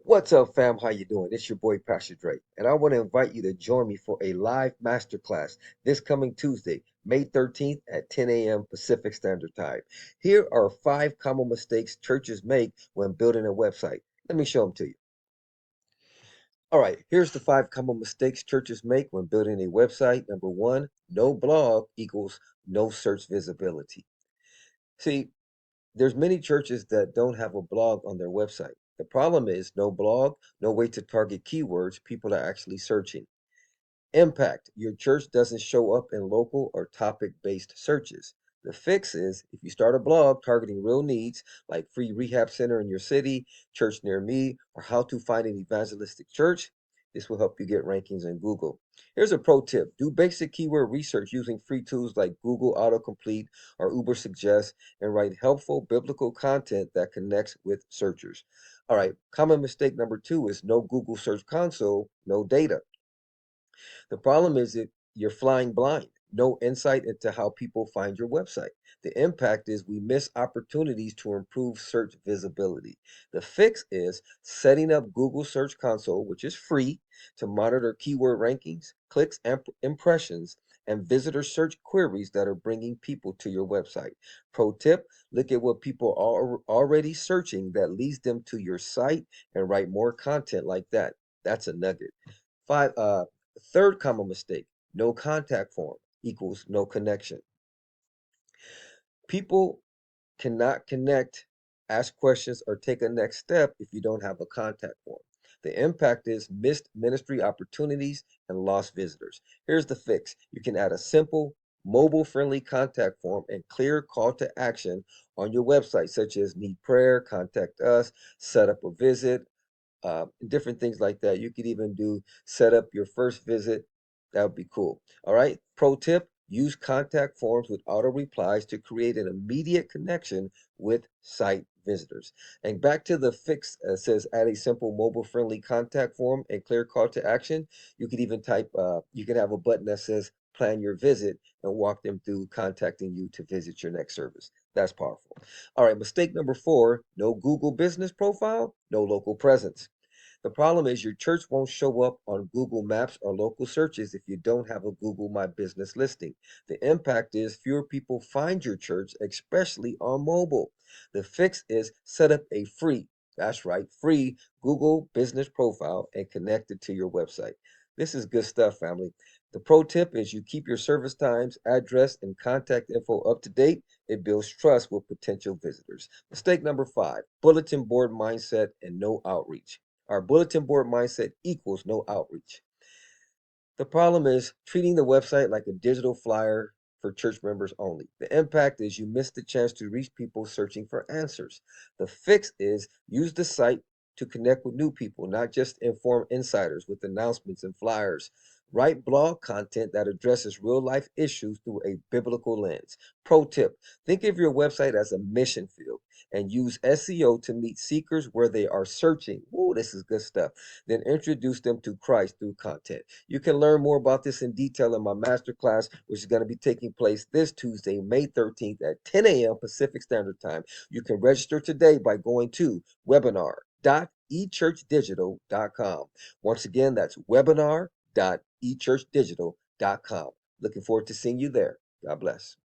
What's up, fam? How you doing? It's your boy Pastor Drake, and I want to invite you to join me for a live masterclass this coming Tuesday, May 13th at 10 a.m. Pacific Standard Time. Here are 5 common mistakes churches make when building a website. Let me show them to you. All right, here's the 5 common mistakes churches make when building a website. Number one, no blog equals no search visibility. See, there's many churches that don't have a blog on their website. The problem is no blog, no way to target keywords people are actually searching. Impact. Your church doesn't show up in local or topic-based searches. The fix is if you start a blog targeting real needs like free rehab center in your city, church near me, or how to find an evangelistic church, this will help you get rankings in Google. Here's a pro tip. Do basic keyword research using free tools like Google Autocomplete or Uber Suggest and write helpful biblical content that connects with searchers. All right, common mistake number 2 is no Google Search Console, no data. The problem is that you're flying blind, no insight into how people find your website. The impact is we miss opportunities to improve search visibility. The fix is setting up Google Search Console, which is free, to monitor keyword rankings, clicks, and impressions, and visitor search queries that are bringing people to your website. Pro tip, look at what people are already searching that leads them to your site and write more content like that. That's a nugget. Five, third common mistake, no contact form equals no connection. People cannot connect, ask questions, or take a next step if you don't have a contact form. The impact is missed ministry opportunities and lost visitors. Here's the fix. You can add a simple, mobile-friendly contact form and clear call to action on your website, such as need prayer, contact us, set up a visit, different things like that. You could even do set up your first visit. That would be cool. All right. Pro tip, use contact forms with auto replies to create an immediate connection with site visitors. And back to the fix, says add a simple mobile friendly contact form and clear call to action. You could even type, you could have a button that says plan your visit and walk them through contacting you to visit your next service. That's powerful. All right, mistake number 4, no Google business profile, no local presence. The problem is your church won't show up on Google Maps or local searches if you don't have a Google My Business listing. The impact is fewer people find your church, especially on mobile. The fix is set up a free, that's right, free Google business profile and connect it to your website. This is good stuff, family. The pro tip is you keep your service times, address, and contact info up to date. It builds trust with potential visitors. Mistake number 5, bulletin board mindset and no outreach. Our bulletin board mindset equals no outreach. The problem is treating the website like a digital flyer for church members only. The impact is you miss the chance to reach people searching for answers. The fix is use the site to connect with new people, not just inform insiders with announcements and flyers. Write blog content that addresses real life issues through a biblical lens. Pro tip, think of your website as a mission field and use SEO to meet seekers where they are searching. Ooh, this is good stuff. Then introduce them to Christ through content. You can learn more about this in detail in my masterclass, which is going to be taking place this Tuesday, May 13th at 10 a.m. Pacific Standard Time. You can register today by going to webinar.echurchdigital.com. Once again, that's webinar.echurchdigital.com. Looking forward to seeing you there. God bless.